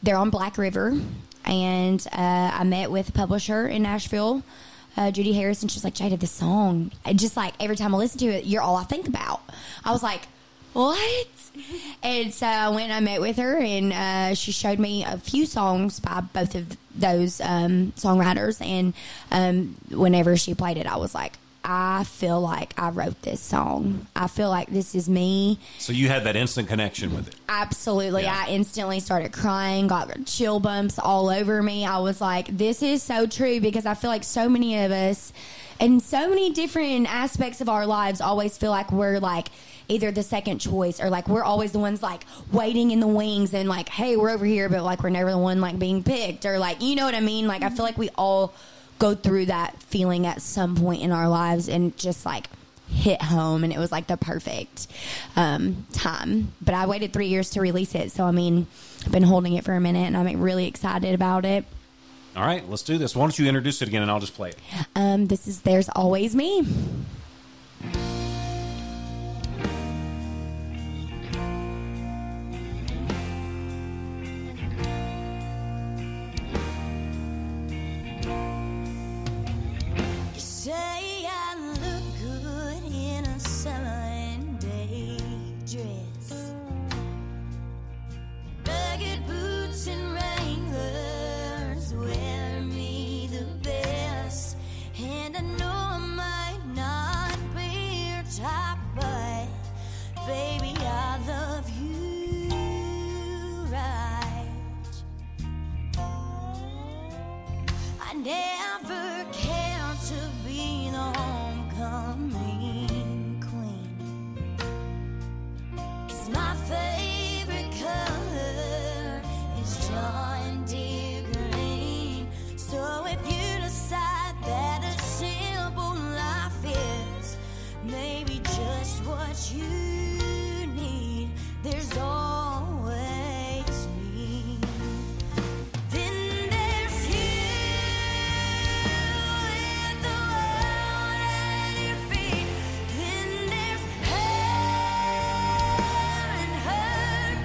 They're on Black River, and I met with a publisher in Nashville, Judy Harris, and she's like, Jada, this song, just like every time I listen to it, you're all I think about. I was like, what? And so I went and I met with her, and she showed me a few songs by both of those songwriters, and whenever she played it, I was like, I feel like I wrote this song. I feel like this is me. So you had that instant connection with it. Absolutely. Yeah. I instantly started crying, got chill bumps all over me. I was like, this is so true, because I feel like so many of us in so many different aspects of our lives always feel like we're like either the second choice, or like we're always the ones like waiting in the wings and like, hey, we're over here, but like we're never the one like being picked, or like, you know what I mean? Like, I feel like we all go through that feeling at some point in our lives, and just like hit home, and it was like the perfect time. But I waited 3 years to release it, so I mean, I've been holding it for a minute, and I'm really excited about it. All right, let's do this. Why don't you introduce it again, and I'll just play it. This is There's Always Me. Say I look good in a Sunday dress, rugged boots and Wranglers wear me the best, and I know I might not be your type, but baby, I love you right. I never cared to be the homecoming queen, 'cause my favorite color is John Deere green. So if you decide that a simple life is maybe just what you need, there's always me. Then there's you with the world at your feet. Then there's her and her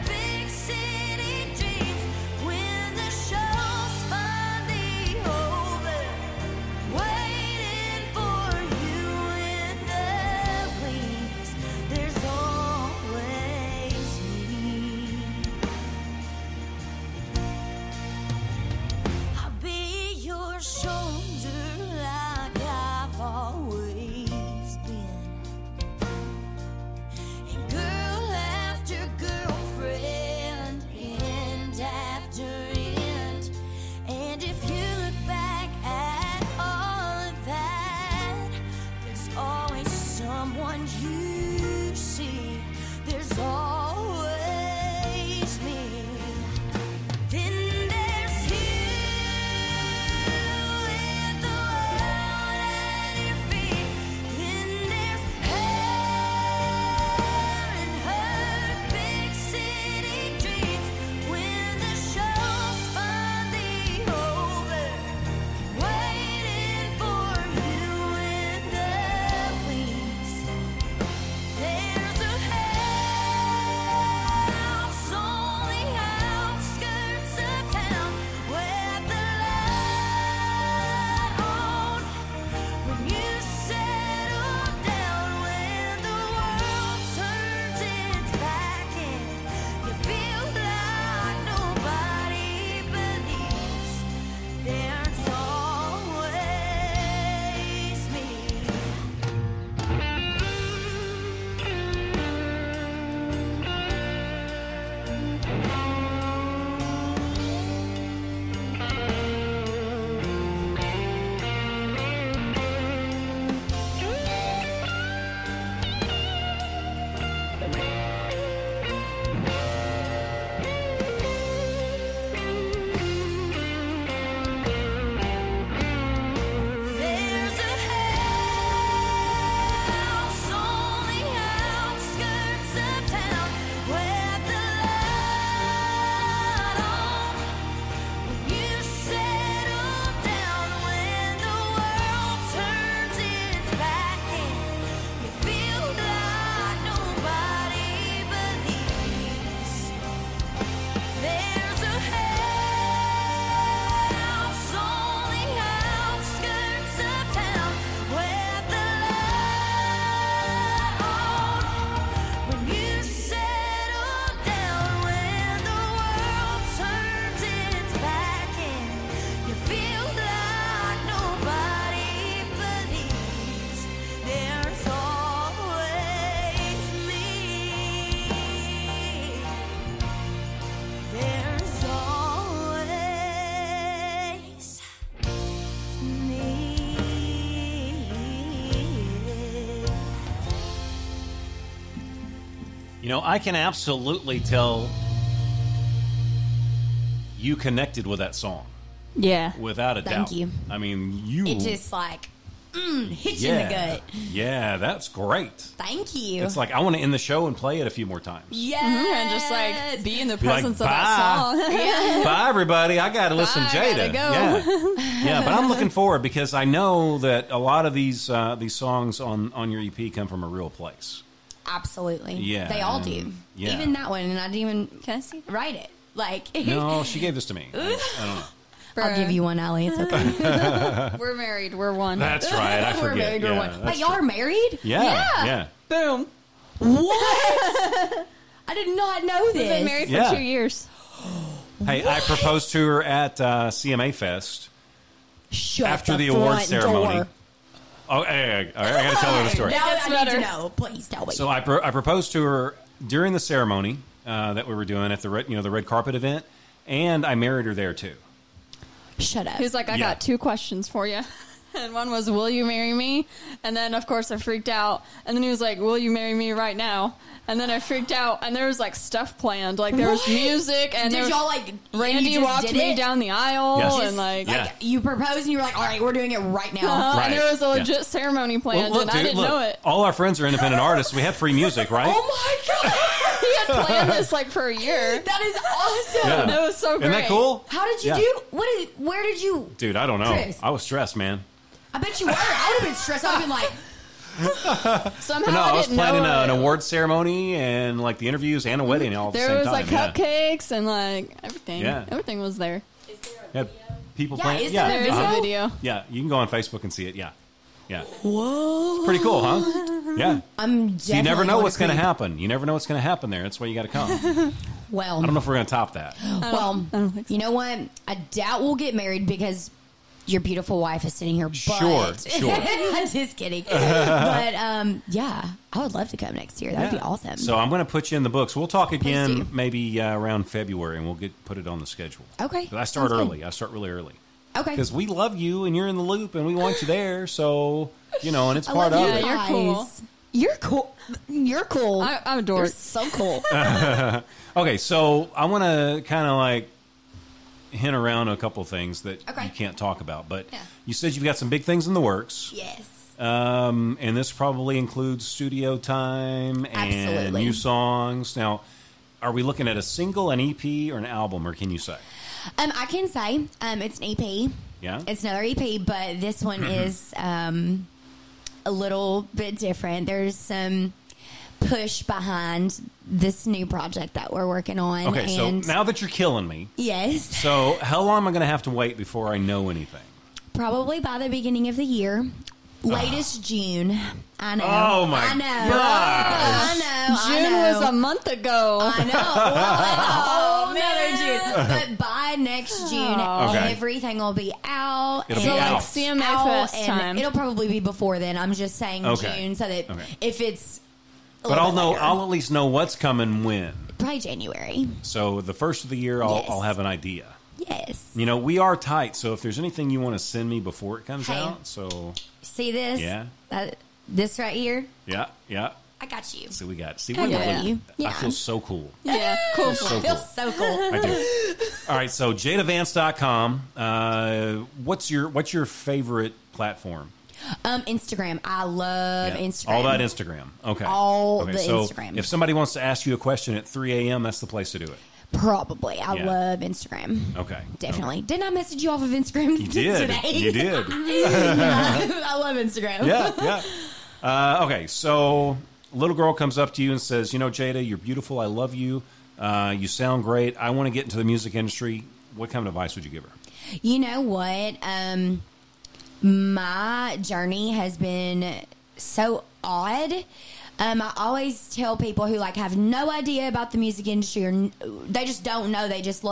big city dreams. When the show's finally over, waiting for you in the wings, there's always me. I'll be your shoulder like I've always been, and girl after girlfriend, end after end. And if you look back at all of that, there's always someone you see. There's always me. Then there's you with the world at your feet. Then there's her and her big city dreams. When the show's finally over, waiting for you in the wings, You know, I can absolutely tell you connected with that song. Yeah. Without a doubt. Thank you. I mean, you... It just like, hits you in the gut. Yeah, that's great. Thank you. It's like, I want to end the show and play it a few more times. Yes. And just like be in the presence of bye. that song. Yeah. Bye, everybody. I got to listen to Jada. Gotta go. Yeah, but I'm looking forward because I know that a lot of these songs on your EP come from a real place. Absolutely. Yeah. They all do. Yeah. Even that one, and I didn't even Can I see that? write it. Like, No, she gave this to me. I don't know. I'll give you one, Allie. It's okay. We're married. We're one. That's right. I forget. We're married. Yeah, We're one. that's Wait, y'all are married? Yeah. Boom. What? I did not know this. We've been married for Yeah. 2 years. Hey, I proposed to her at CMA Fest Shut after the front award ceremony. door. Oh, hey, I got to tell her the story. Now It gets I need better. to know. Please tell me. So I proposed to her during the ceremony that we were doing at the red carpet event, and I married her there too. Shut up. He was like, I Yeah. got 2 questions for you. And one was, will you marry me? And then, of course, I freaked out. And then he was like, will you marry me right now? And then I freaked out. And there was, like, stuff planned. Like, there was What? music. And Did there- y'all, like, Randy you just walked did me it? down the aisle. Yes. And, like, Yeah. Like, you proposed and you were like, all right, we're doing it right now. Right. and there was a Yeah. legit ceremony planned. and I didn't know it. All our friends are independent artists. We have free music, right? Oh, my God. He had planned this, like, for a year. That is awesome. Yeah. It was so great. Isn't that cool? How did you Yeah. do? Where did you? Dude, I don't know. Chris. I was stressed, man. I bet you were. I would have been stressed. I would have been like, Somehow But no, I was didn't planning know an it. award ceremony and like the interviews and a wedding all at the There same was, time. like, cupcakes and, like, everything. Yeah. Everything was there. Had people Yeah, playing. is there a There is Uh-huh. a video. Yeah, you can go on Facebook and see it. Yeah. whoa. Pretty cool, huh? Yeah. I'm So you never know what's going to creep. happen. You never know what's going to happen there. That's why you got to come. Well, I don't know if we're going to top that. well, I don't think so. you know what? I doubt we'll get married because your beautiful wife is sitting here. But Sure. I'm just kidding. But yeah, I would love to come next year. That would be Yeah. awesome. So I'm going to put you in the books. We'll talk do. again maybe around February, and we'll put it on the schedule. Okay. 'Cause I start Sounds good. early. I start really early. Okay. Because we love you, and you're in the loop, and we want you there. So, and it's I part love of you it. You're guys. cool. You're cool. You're cool. I'm a dork. You're so cool. Okay, so I want to kind of like hint around a couple things that Okay. you can't talk about. But Yeah. you said you've got some big things in the works. Yes. And this probably includes studio time and Absolutely. new songs. Now, are we looking at a single, an EP, or an album, or can you say? I can say it's an EP. Yeah? It's another EP, but this one is a little bit different. There's some push behind this new project that we're working on. Okay, and so now that you're killing me, yes, so how long am I going to have to wait before I know anything? probably by the beginning of the year. Latest June. I know. Oh, my I know. gosh. I know. June I know. was a month ago. I know. Well, that's a whole nother June. But by next June, Okay. everything will be out. It'll be and out. Like CMA out, Fest and time. It'll probably be before then. I'm just saying Okay. June so that Okay. if it's a But little I'll bit know. later, I'll at least know what's coming when. probably January. So the first of the year, I'll Yes. have an idea. Yes. We are tight. So if there's anything you want to send me before it comes Hey. out, so See this? Yeah. This right here? yeah. I got you. So we got. See, I wait a got minute. you. I Yeah. feel so cool. Yeah, cool. So Feels cool. so cool. I do. All right. So JadaVance.com. What's your favorite platform? Instagram. I love Yeah. Instagram. All about Instagram. Okay. All okay, the so Instagram. if somebody wants to ask you a question at 3 a.m., that's the place to do it. Probably. I Yeah. love Instagram. Okay. Definitely. Didn't I message you off of Instagram You did. today? You did. I love Instagram. Yeah. Okay. So a little girl comes up to you and says, Jada, you're beautiful. I love you. You sound great. I want to get into the music industry. What kind of advice would you give her? You know what? My journey has been so odd. I always tell people who have no idea about the music industry, or they just don't know. They just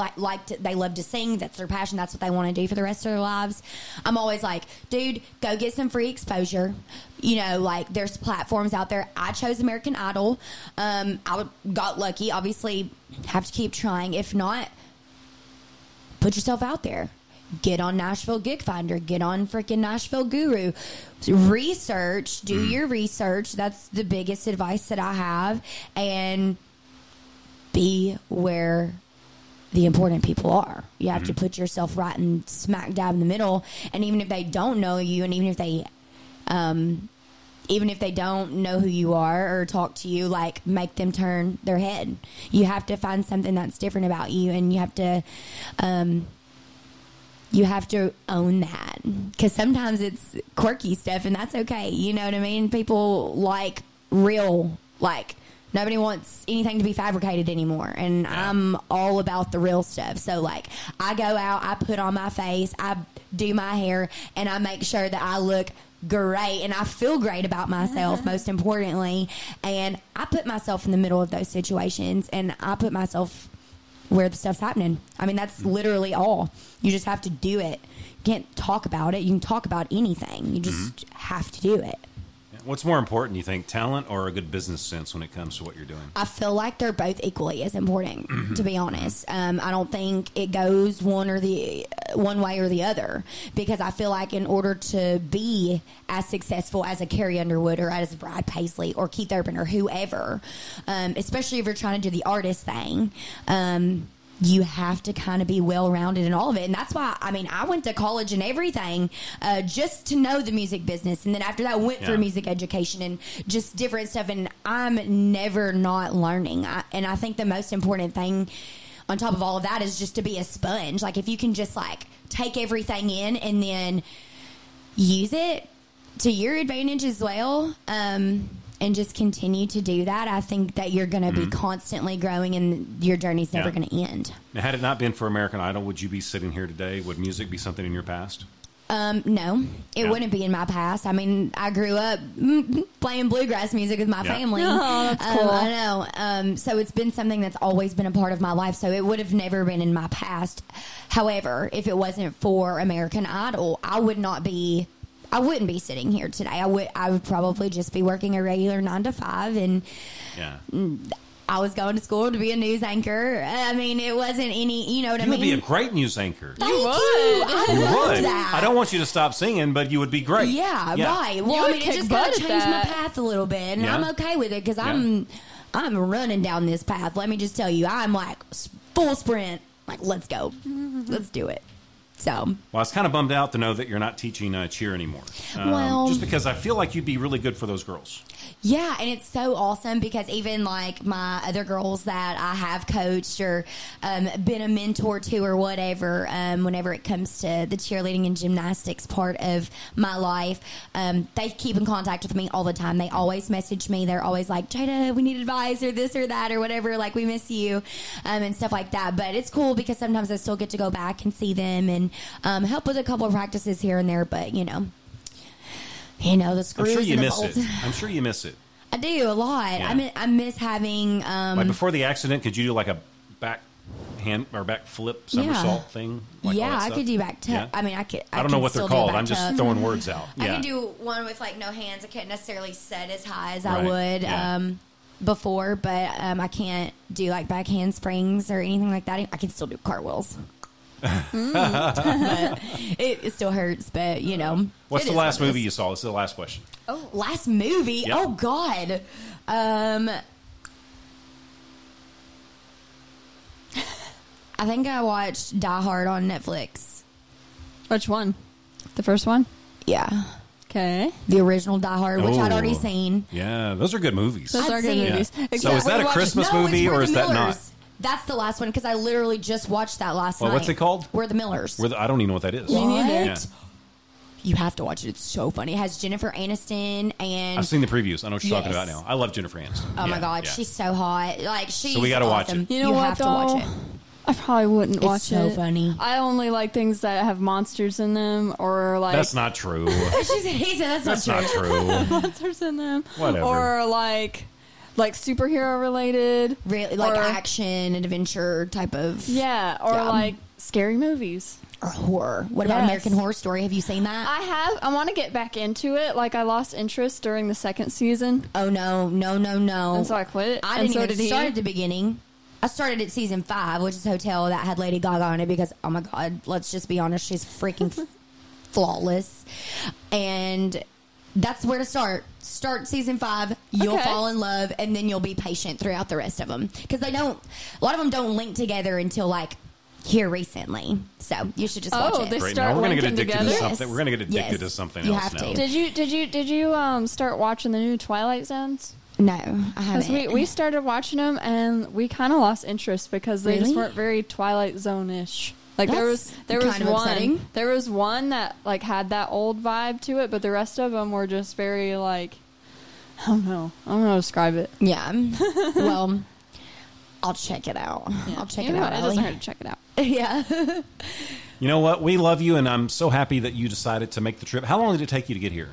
they love to sing. That's their passion. That's what they want to do for the rest of their lives. I'm always like, dude, go get some free exposure. There's platforms out there. I chose American Idol. I got lucky. Obviously, have to keep trying. If not, put yourself out there. get on Nashville Gig Finder, get on freaking Nashville Guru, research, do your research. That's the biggest advice that I have, and be where the important people are. You have to put yourself right in smack dab in the middle, and even if they don't know you, and even if they don't know who you are or talk to you, like, make them turn their head. You have to find something that's different about you, and you have to own that, because sometimes it's quirky stuff, and that's okay. You know what I mean? People like real, like, nobody wants anything to be fabricated anymore, and I'm all about the real stuff. So, like, I go out, I put on my face, I do my hair, and I make sure that I look great, and I feel great about myself, most importantly, and I put myself in the middle of those situations, and I put myself where the stuff's happening. I mean, that's literally all. You just have to do it. You can't talk about it. You can talk about anything. You just have to do it. What's more important, you think, talent or a good business sense when it comes to what you're doing? I feel like they're both equally as important, to be honest. I don't think it goes one way or the other, because I feel like in order to be as successful as a Carrie Underwood or as Brad Paisley or Keith Urban or whoever, especially if you're trying to do the artist thing, you have to kind of be well-rounded in all of it. And that's why, I mean, I went to college and everything just to know the music business. And then after that, went for music education and just different stuff. And I'm never not learning. And I think the most important thing on top of all of that is just to be a sponge. Like, if you can just, like, take everything in and then use it to your advantage as well, and just continue to do that, I think that you're going to be constantly growing, and your journey's never going to end. Now, had it not been for American Idol, would you be sitting here today? Would music be something in your past? No, it wouldn't be in my past. I mean, I grew up playing bluegrass music with my family. Oh, that's cool. I know. So it's been something that's always been a part of my life. So it would have never been in my past. However, if it wasn't for American Idol, I wouldn't be sitting here today. I would probably just be working a regular 9 to 5, and I was going to school to be a news anchor. I mean, it wasn't any, you know what I mean? You would be a great news anchor. Thank you. I love that. I don't want you to stop singing, but you would be great. Yeah. Right. Well, I mean, it just kind of changed my path a little bit, and I'm okay with it, because I'm running down this path. Let me just tell you, I'm like full sprint. Like, let's go. Let's do it. So, well, I was kind of bummed out to know that you're not teaching cheer anymore. Just because I feel like you'd be really good for those girls. Yeah, and it's so awesome, because even like my other girls that I have coached or been a mentor to or whatever, whenever it comes to the cheerleading and gymnastics part of my life, they keep in contact with me all the time. They always message me. They're always like, Jada, we need advice or this or that or whatever. Like, we miss you, and stuff like that. But it's cool, because sometimes I still get to go back and see them and help with a couple of practices here and there. But, you know, the screws. I'm sure you miss it. I'm sure you miss it. I do a lot. Yeah. I miss having. Like, before the accident, could you do like a back hand or back flip somersault thing? Like I could do back tip. Yeah. I mean, I could. I don't know what they're called. I'm just throwing words out. I can do one with like no hands. I can't necessarily set as high as I Right. would before, but I can't do like back handsprings or anything like that. I can still do cartwheels. But it still hurts, but you know. What's the last movie you saw? This is the last question. Oh, last movie? Yep. Oh God. I think I watched Die Hard on Netflix. Which one? The first one? Yeah. Okay. The original Die Hard, which I'd already seen. Yeah, those are good movies. Those are good movies. Yeah. So is that a Christmas movie or is that not? That's the last one, because I literally just watched that last night. What's it called? We're the Millers. I don't even know what that is. What? Yeah. You have to watch it. It's so funny. It has Jennifer Aniston and... I've seen the previews. I know what you're talking about now. I love Jennifer Aniston. Oh, my God. She's so hot. Like, she's So we got to watch it. You know what, have to watch it. I probably wouldn't watch it. It's so funny. I only like things that have monsters in them, or like... That's not true. He said that's not true. monsters in them. Whatever. Or like superhero related. Really, like action, adventure type of... Yeah, or like scary movies. Or horror. What about American Horror Story? Have you seen that? I have. I want to get back into it. Like, I lost interest during the second season. Oh, no. And so I quit. I didn't even start at the beginning. I started at season 5, which is a hotel that had Lady Gaga on it because, oh my God, let's just be honest, she's freaking flawless. And that's where to start. Start season 5, you'll fall in love, and then you'll be patient throughout the rest of them. Because a lot of them don't link together until like here recently. So you should just watch it. They Great. start Now we're going to get linking addicted together? to something. We're going to get addicted to something You else have now. to. Did you start watching the new Twilight Zones? No, I haven't. Because we started watching them and we kind of lost interest because they just weren't very Twilight Zone-ish. Like there was kind of one upsetting. there was one that like had that old vibe to it, but the rest of them were just very like, I don't know how to describe it. Yeah. Well, I'll check it out. Yeah. I'll check You it know out. what? It doesn't hurt to check it out. Yeah. You know what? We love you, and I'm so happy that you decided to make the trip. How long did it take you to get here?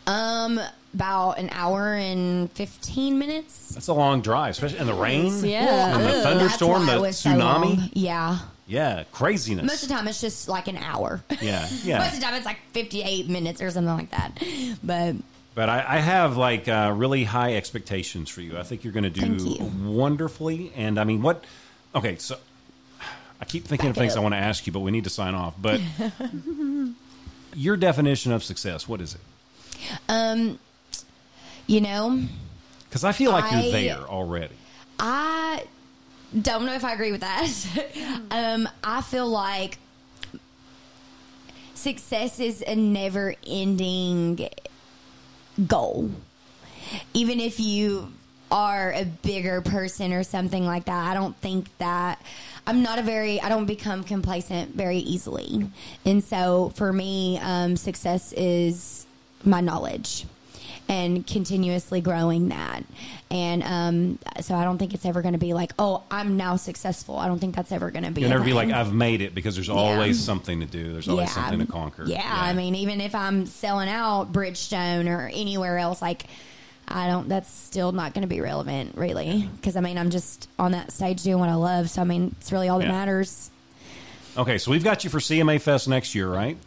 About an hour and 15 minutes. That's a long drive, especially in the rain. Yeah. And the thunderstorm, That's why the it was so tsunami. long. Yeah. Yeah, craziness. Most of the time, it's just like an hour. Yeah. Most of the time, it's like 58 minutes or something like that. But I have like really high expectations for you. I think you're going to do Thank you. wonderfully. And I mean, what? Okay, so I keep thinking of things I want to ask you, but we need to sign off. But your definition of success, what is it? you know, Because I feel like you're there already. I don't know if I agree with that. I feel like success is a never-ending goal. Even if you are a bigger person or something like that, I don't think that I don't become complacent very easily. And so for me, success is my knowledge and continuously growing that. And so I don't think it's ever going to be like, oh, I'm now successful. I don't think that's ever going to be. You'll never be like, thing. I've made it, because there's always something to do. There's always something to conquer. Yeah, I mean, even if I'm selling out Bridgestone or anywhere else, like, that's still not going to be relevant, really. Because, I mean, I'm just on that stage doing what I love. So, I mean, it's really all that matters. Okay, so we've got you for CMA Fest next year, right?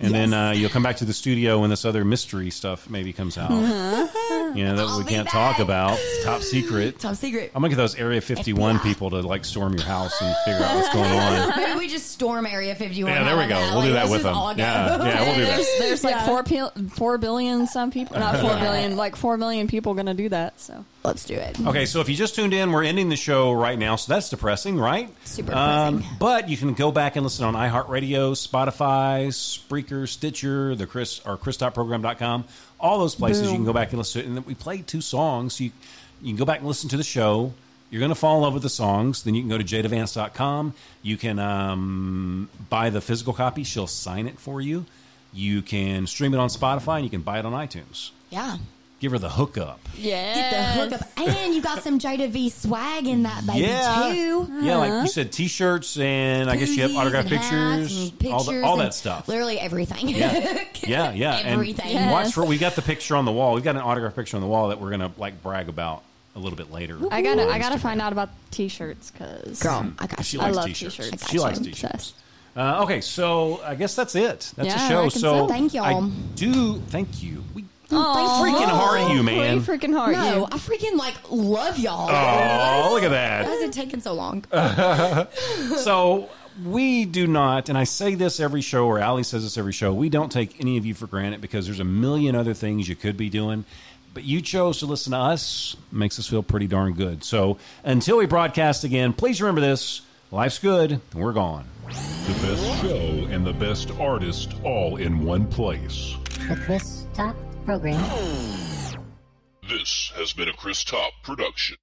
And then you'll come back to the studio when this other mystery stuff maybe comes out. You know, that we can't talk about. It's top secret. Top secret. I'm going to get those Area 51 FBI. people to, like, storm your house and figure out what's going on. Maybe we just storm Area 51. Yeah, there we go. We'll do that with them. Yeah, we'll do that. There's like 4 billion some people, not 4 billion, like 4 million people going to do that. So let's do it. Okay, so if you just tuned in, we're ending the show right now, so that's depressing, right? Super depressing. But you can go back and listen on iHeartRadio, Spotify, Spreaker, Stitcher, Chris.program.com, all those places. You can go back and listen to it. And then we played 2 songs. So you can go back and listen to the show. You're going to fall in love with the songs. Then you can go to jadavance.com. You can buy the physical copy. She'll sign it for you. You can stream it on Spotify, and you can buy it on iTunes. Yeah. Give her the hookup. yeah, Get the hookup. And you got some Jada V swag in that baby, too. Yeah, like you said, T-shirts, and I guess you have Koozies autographed and hats pictures, and pictures all and that stuff. Literally everything. Yeah. Everything. And watch Yes. for, we got the picture on the wall. We've got an autograph picture on the wall that we're gonna like brag about a little bit later. I gotta find out about T-shirts because Girl, I got She you. I likes love T-shirts. T-shirts. She likes I'm T-shirts. obsessed. Okay, so I guess that's it. That's Yeah, the I show. reckon So so. Thank y'all. I do thank you. We Aw, freaking heart you, man. We freaking heart No, you. I freaking love y'all. Oh, look at Why that. is it taking so long? So we do not, and I say this every show, or Allie says this every show, we don't take any of you for granted because there's a million other things you could be doing. But you chose to listen to us. Makes us feel pretty darn good. So until we broadcast again, please remember this. Life's good, and we're gone. The best show and the best artist all in one place. The Chris Top Program. This has been a Chris Top production.